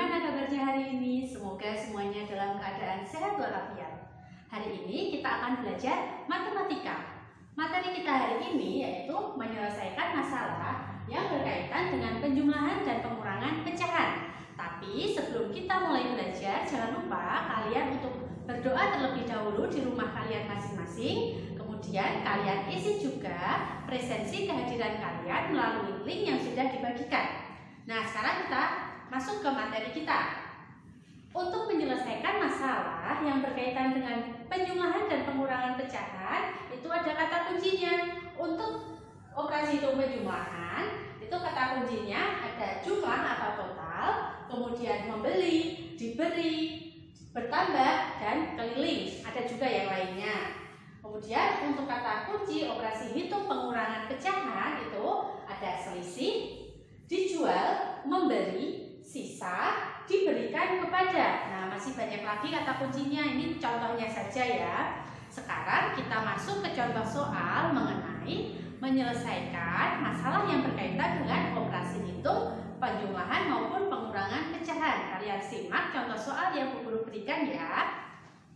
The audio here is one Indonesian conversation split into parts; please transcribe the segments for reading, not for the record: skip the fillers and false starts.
Bagaimana kabarnya hari ini? Semoga semuanya dalam keadaan sehat walafiat. Hari ini kita akan belajar matematika. Materi kita hari ini yaitu menyelesaikan masalah yang berkaitan dengan penjumlahan dan pengurangan pecahan. Tapi sebelum kita mulai belajar, jangan lupa kalian untuk berdoa terlebih dahulu di rumah kalian masing-masing. Kemudian kalian isi juga presensi kehadiran kalian melalui link yang sudah dibagikan. Nah, sekarang kita masuk ke materi kita. Untuk menyelesaikan masalah yang berkaitan dengan penjumlahan dan pengurangan pecahan, itu ada kata kuncinya. Untuk operasi hitung penjumlahan, itu kata kuncinya ada jumlah atau total, kemudian membeli, diberi, bertambah, dan keliling. Ada juga yang lainnya. Kemudian untuk kata kunci operasi hitung pengurangan pecahan itu ada selisih, dijual, memberi, sisa, diberikan kepada. Nah, masih banyak lagi kata kuncinya. Ini contohnya saja ya. Sekarang kita masuk ke contoh soal mengenai menyelesaikan masalah yang berkaitan dengan operasi hitung penjumlahan maupun pengurangan pecahan. Kalian simak contoh soal yang Bu Guru berikan ya.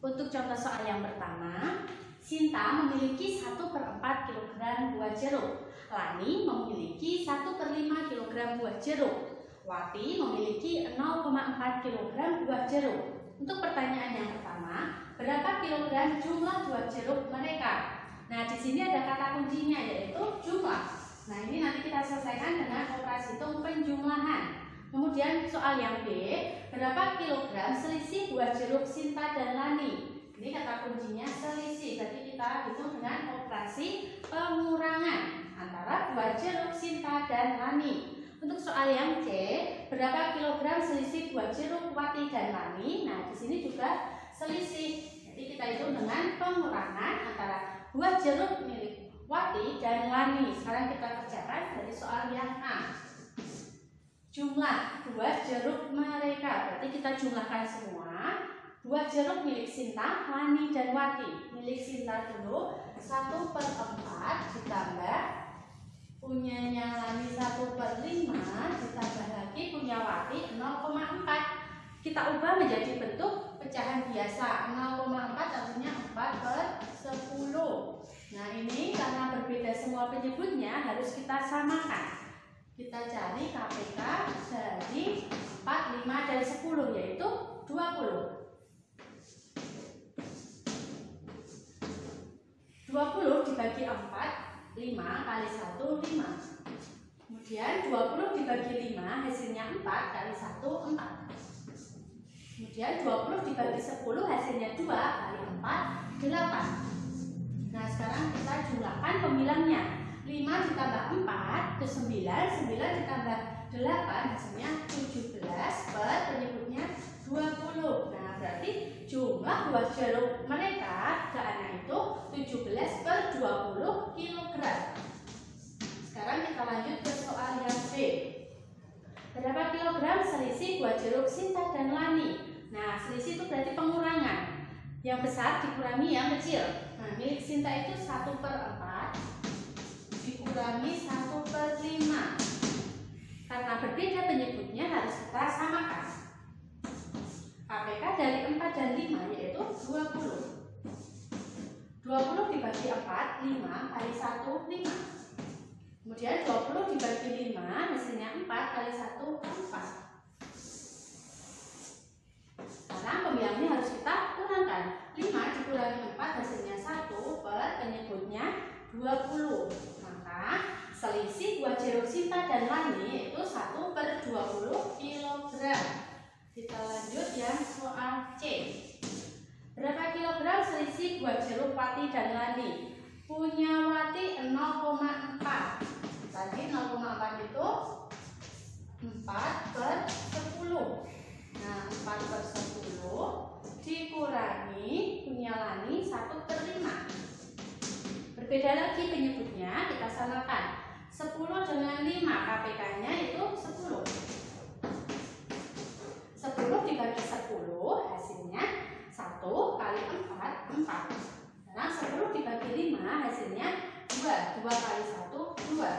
Untuk contoh soal yang pertama, Sinta memiliki 1/4 kg buah jeruk. Lani memiliki 1/5 kg buah jeruk. Wati memiliki 0,4 kg buah jeruk. Untuk pertanyaan yang pertama, berapa kilogram jumlah buah jeruk mereka? Nah, di sini ada kata kuncinya yaitu jumlah. Nah, ini nanti kita selesaikan dengan operasi hitung penjumlahan. Kemudian soal yang B, berapa kilogram selisih buah jeruk Sinta dan Lani? Ini kata kuncinya selisih, berarti kita hitung dengan operasi pengurangan antara buah jeruk Sinta dan Lani. Untuk soal yang C, berapa kilogram selisih buah jeruk Wati dan Lani? Nah, di sini juga selisih. Jadi kita hitung dengan pengurangan antara buah jeruk milik Wati dan Lani. Sekarang kita kerjakan dari soal yang A. Jumlah buah jeruk mereka, berarti kita jumlahkan semua. Buah jeruk milik Sinta, Lani, dan Wati. Milik Sinta dulu 1/4 ditambah punyanya Lani 1/5 ditambah lagi punya Wati 0,4. Kita ubah menjadi bentuk pecahan biasa. 0,4 artinya 4/10. Nah, ini karena berbeda semua penyebutnya harus kita samakan. Kita cari KPK dari 4, 5, dan 10 yaitu 20. 20 dibagi 4, 5 kali 1, 5. Kemudian 20 dibagi 5, hasilnya 4 kali 1, 4. Kemudian 20 dibagi 10, hasilnya 2 kali 4, 8. Nah, sekarang kita jumlahkan pembilangnya. 5 ditambah 4 ke 9, 9 ditambah 8, hasilnya 17 per penyebutnya 20. Nah, berarti jumlah buah jeruk mereka ke anak itu 17/20 kg. Sekarang kita lanjut ke soal yang B. Berapa kilogram selisih buah jeruk Sinta dan Lani? Nah, selisih itu berarti pengurangan. Yang besar dikurangi yang kecil. Nah, milik Sinta itu 1/4 dikurangi 1/5. Karena berbeda penyebutnya harus kita samakan. KPK dari 4 dan 5 yaitu 20. 20 dibagi 4, 5 kali 1, 5. Kemudian 20 dibagi 5, hasilnya 4 kali 1, 4. Sekarang pembilangnya harus kita kurangkan. 5 dikurangi 4, hasilnya 1 per penyebutnya 20. Maka selisih buah jeruk Sinta dan Lani yaitu 1/20 kg. Kita lanjut yang soal C. Berapa kilogram selisih buah jeruk Wati dan Lani? Punya Wati 0,4. Tadi 0,4 itu 4/10. Nah, 4/10 dikurangi punya Lani 1/5. Berbeda lagi penyebutnya, kita samakan. 10 dengan 5, KPK-nya itu 10. 10 dibagi 10, hasilnya 1 kali 4, 4. Sekarang 10 dibagi 5, hasilnya 2. 2 kali 1, 2.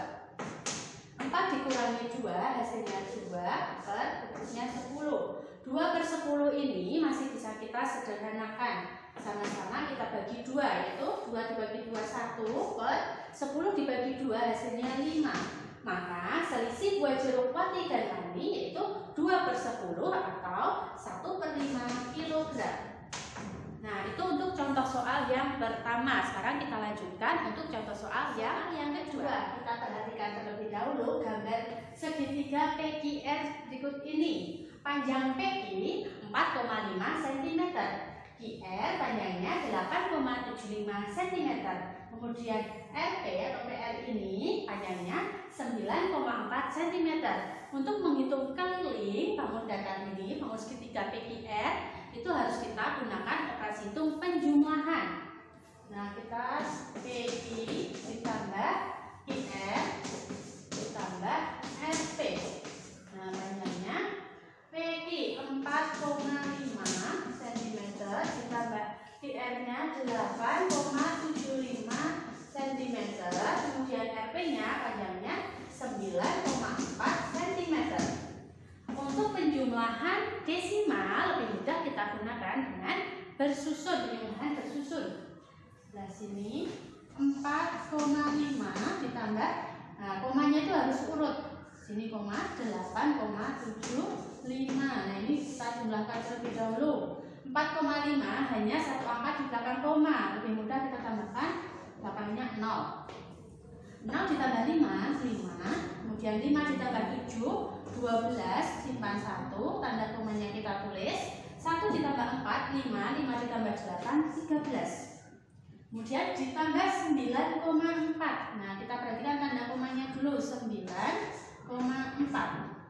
4 dikurangi 2, hasilnya 2 per bentuknya 10. 2/10 ini masih bisa kita sederhanakan. Sama-sama kita bagi 2, yaitu 2 dibagi 2 1 per 10 dibagi 2 hasilnya 5. Maka selisih buah jeruk Wati dan Lani yaitu 2/10 atau 1/5 kg. Nah, itu untuk contoh soal yang pertama. Sekarang kita lanjutkan untuk contoh soal yang kedua. Kita perhatikan terlebih dahulu gambar segitiga PQR berikut ini. Panjang PQ 4,5 cm, QR panjangnya 8,75 cm. Kemudian RP atau PR ini panjangnya 9,4 cm. Untuk menghitung keliling bangun datar ini, bangun segitiga PQR, itu harus kita gunakan operasi hitung penjumlahan. Nah, kita PQ ditambah QR ditambah RP. Nah, panjangnya PQ 4,5 cm ditambah QR-nya 8,75 cm. Kemudian RP-nya panjangnya 9,4 cm. Untuk penjumlahan desimal lebih mudah kita gunakan dengan bersusun, penjumlahan bersusun. Nah, sini 4,5 ditambah, nah komanya itu harus urut. Sini koma 8,75. Nah, ini kita jumlahkan terlebih dahulu. 4,5 hanya satu angka di belakang koma. Lebih mudah kita tambahkan belakangnya 0. 0 ditambah 5, 5. Kemudian 5 ditambah 7, 12, simpan 1, tanda komanya kita tulis. 1 ditambah 4, 5, 5 ditambah 8, 13. Kemudian ditambah 9,4. Nah, kita perhatikan tanda komanya dulu, 9,4.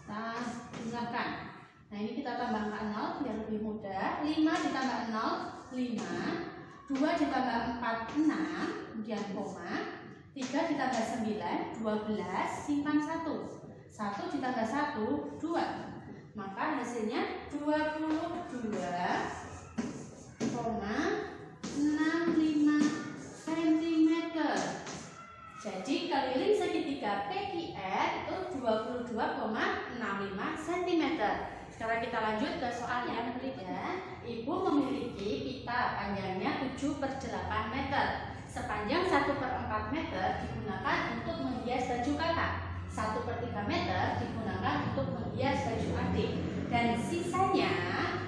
Kita jumlahkan. Nah, ini kita tambahkan 0 biar lebih mudah. 5 ditambah 0, 5. 2 ditambah 4, 6. Kemudian koma. 3 ditambah 9, 12, simpan 1. 1 ditambah 1, 2. Maka hasilnya 22,65 cm. Jadi keliling segitiga PQR itu 22,65 cm. Sekarang kita lanjut ke soal yang ketiga. Ibu memiliki pita panjangnya 7/8 meter. Sepanjang 1/4 meter digunakan untuk menghias baju kakak. 1/3 meter digunakan untuk menghias baju adik, dan sisanya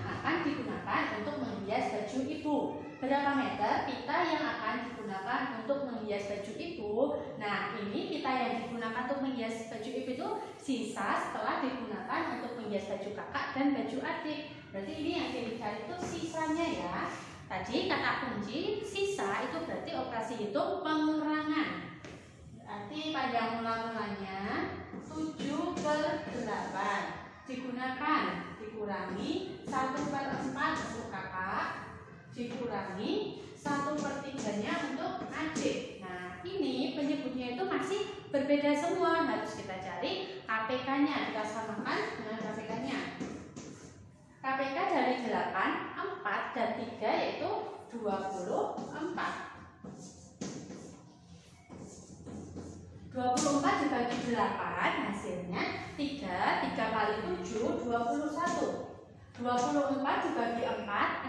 akan digunakan untuk menghias baju ibu. Berapa meter pita yang akan digunakan untuk menghias baju ibu? Nah, ini pita yang digunakan untuk menghias baju ibu itu sisa setelah digunakan untuk menghias baju kakak dan baju adik. Berarti ini yang dicari itu sisanya ya. Tadi kata kunci sisa itu berarti operasi hitung pengurangan. Berarti panjang mula-mulanya 7/8 digunakan, dikurangi 1/4 untuk kakak, dikurangi 1/3-nya untuk adik. Nah, ini penyebutnya itu masih berbeda semua. Harus kita cari KPK-nya. Kita samakan dengan KPK-nya. KPK dari 8, 4, dan 3 yaitu 24. 24 dibagi 8 hasilnya 3 kali 7, 21. 24 dibagi 4,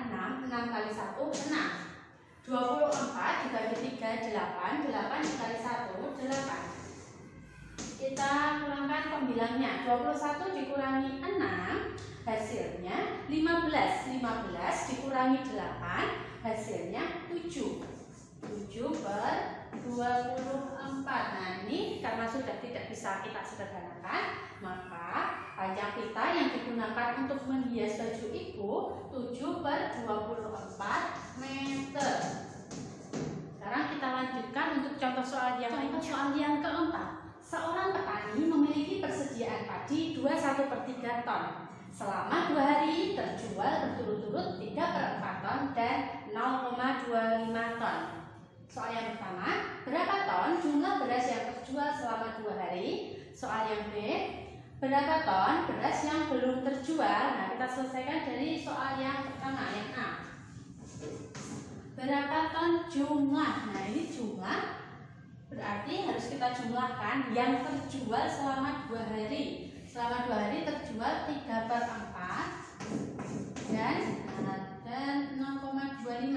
6 kali 1, 6. 24 dibagi 3, 8 dikali 1, 8. Kita kurangkan pembilangnya. 21 dikurangi 6 hasilnya 15. 15 dikurangi 8 hasilnya 7. 7/24. Nah, ini karena sudah tidak bisa kita sederhanakan, maka panjang pita yang digunakan untuk menghias baju ibu 7/24 meter. Sekarang kita lanjutkan untuk contoh soal yang keempat. Seorang petani memiliki persediaan padi 21/3 ton. Selama 2 hari terjual berturut-turut 3/4 ton dan 0,25 ton. Soal yang pertama, berapa ton jumlah beras yang terjual selama 2 hari? Soal yang B, berapa ton beras yang belum terjual? Nah, kita selesaikan dari soal yang pertama, yang A. Berapa ton jumlah? Nah, ini jumlah berarti harus kita jumlahkan yang terjual selama 2 hari. selama 2 hari terjual 3/4 dan 0,25.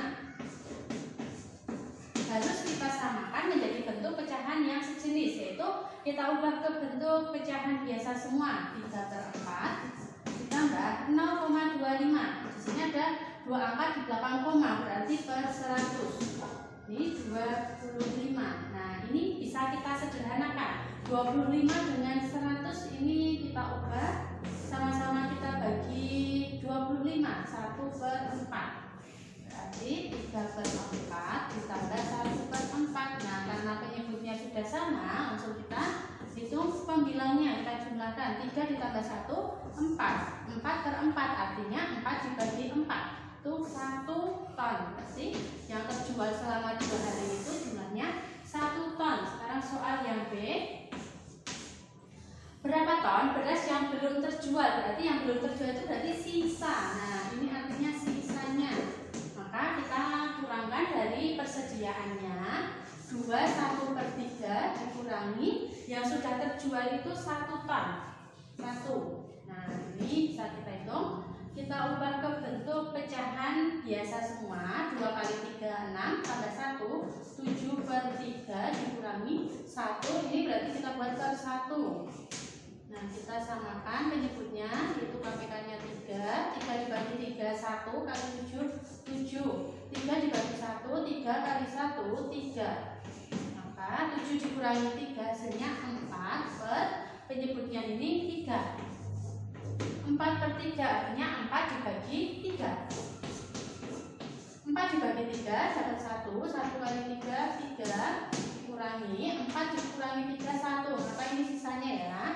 Harus kita samakan menjadi bentuk pecahan yang sejenis, yaitu kita ubah ke bentuk pecahan biasa semua. 3/4 ditambah 0,25. Di sini ada 2 angka di belakang koma, berarti per 100. Ini 25. Nah, ini bisa kita sederhanakan. 25 dengan 100 ini kita ubah, sama-sama kita bagi 25, 1/4. Berarti 3/4 ditambah 1/4. Nah, karena penyebutnya sudah sama, langsung kita hitung pembilangnya, kita jumlahkan. 3 ditambah 1, 4. 4/4 artinya 4 dibagi 4 itu 1 ton. Berarti yang terjual selama 2 hari itu jumlahnya 1 ton. Sekarang soal yang B. Berapa ton beras yang belum terjual? Berarti yang belum terjual itu berarti sisa. Nah, ini artinya sisanya. Maka kita kurangkan dari persediaannya. 1/3 dikurangi yang sudah terjual itu 1 ton. 1. Nah, ini bisa kita hitung. Kita ubah ke bentuk pecahan biasa semua. 2 kali 3, 6 tambah 1, 7/3 dikurangi 1. Ini berarti kita buat per 1. Nah, kita samakan penyebutnya, yaitu KPK-nya 3. 3 dibagi 3, 1 kali 7, 7. 3 dibagi 1, 3 kali 1, 3. Maka 7 dikurangi 3 hasilnya 4 per penyebutnya ini 3. 4/3 artinya 4 dibagi 3. 4 dibagi 3 dapat 1. 1 kali 3, 3 dikurangi 4 dikurangi 3, 1. Maka ini sisanya ya.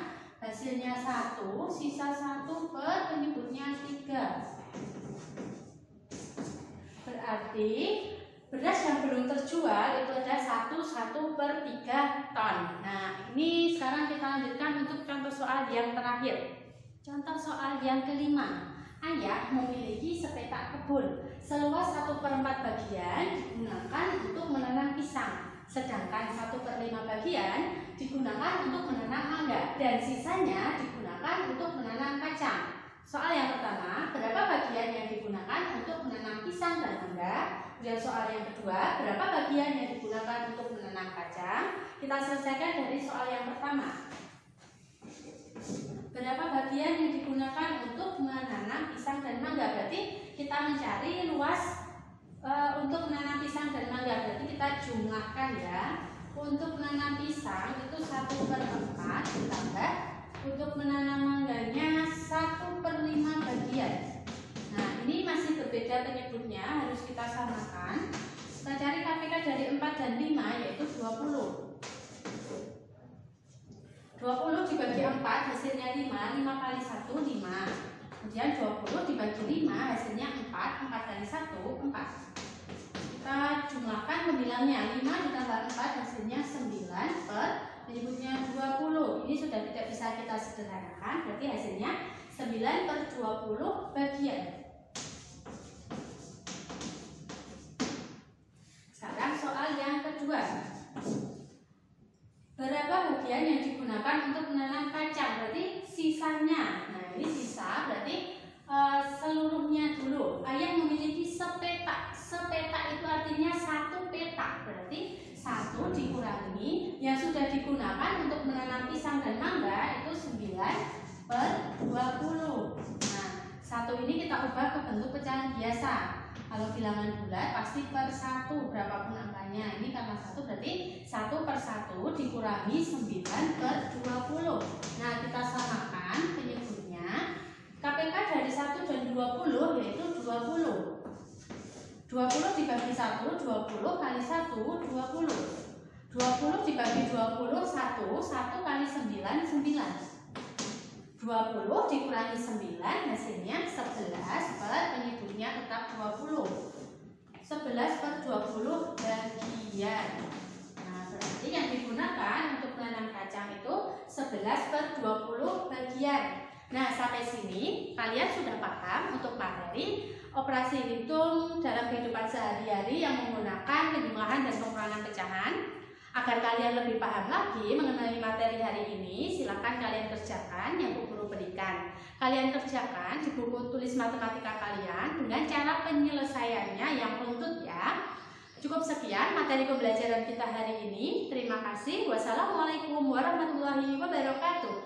Hasilnya 1, sisa 1 per penyebutnya 3. Berarti beras yang belum terjual itu ada 1/3 ton. Nah, ini sekarang kita lanjutkan untuk contoh soal yang terakhir. Contoh soal yang kelima. Ayah memiliki sepetak kebun seluas 1/4 bagian digunakan untuk menanam pisang, sedangkan 1/5 bagian digunakan untuk menanam mangga dan sisanya digunakan untuk menanam kacang. Soal yang pertama, berapa bagian yang digunakan untuk menanam pisang dan mangga? Dan soal yang kedua, berapa bagian yang digunakan untuk menanam kacang? Kita selesaikan dari soal yang pertama. Berapa bagian yang digunakan untuk menanam pisang dan mangga? Berarti kita mencari luas untuk menanam pisang dan mangga. Berarti kita jumlahkan ya. Untuk menanam pisang itu 1/4 ditambah untuk menanam mangganya 1/5 bagian. Nah, ini masih berbeda penyebutnya, harus kita samakan. Kita cari KPK dari 4 dan 5, yaitu 20. 20 dibagi 4 hasilnya 5, 5 kali 1, 5. Kemudian 20 dibagi 5 hasilnya 4, 4 kali 1, 4. Kita jumlahkan pembilangnya, 5 ditambah 4 hasilnya 9 per penyebutnya 20. Ini sudah tidak bisa kita sederhanakan, berarti hasilnya 9/20 bagian. Sekarang soal yang kedua. Berapa bagian yang digunakan untuk menanam kacang? Berarti sisanya. Nah, ini sisa berarti seluruhnya dulu. Ayah memiliki sepetak. Sepetak itu artinya 1 petak. Berarti 1 dikurangi yang sudah digunakan untuk menanam pisang dan mangga itu 9/20. Nah, 1 ini kita ubah ke bentuk pecahan biasa. Kalau bilangan bulat pasti per 1 berapapun angkanya. Ini karena 1 berarti 1/1 dikurangi 9/20. Nah, kita samakan penyebutnya. KPK dari 1 dan 20 yaitu 20. 20 dibagi 1, 20 kali 1, 20. 20 dibagi 20, 1 kali 9, 9. 20 dikurangi 9 hasilnya 11 per penyebutnya tetap 20. 11/20 bagian. Nah, berarti yang digunakan untuk menanam kacang itu 11/20 bagian. Nah, sampai sini kalian sudah paham untuk materi operasi hitung dalam kehidupan sehari-hari yang menggunakan penjumlahan dan pengurangan pecahan. Agar kalian lebih paham lagi mengenai materi hari ini, silakan kalian kerjakan yang Bu Guru berikan. Kalian kerjakan di buku tulis matematika kalian dengan cara penyelesaiannya yang runtut ya. Cukup sekian materi pembelajaran kita hari ini. Terima kasih. Wassalamualaikum warahmatullahi wabarakatuh.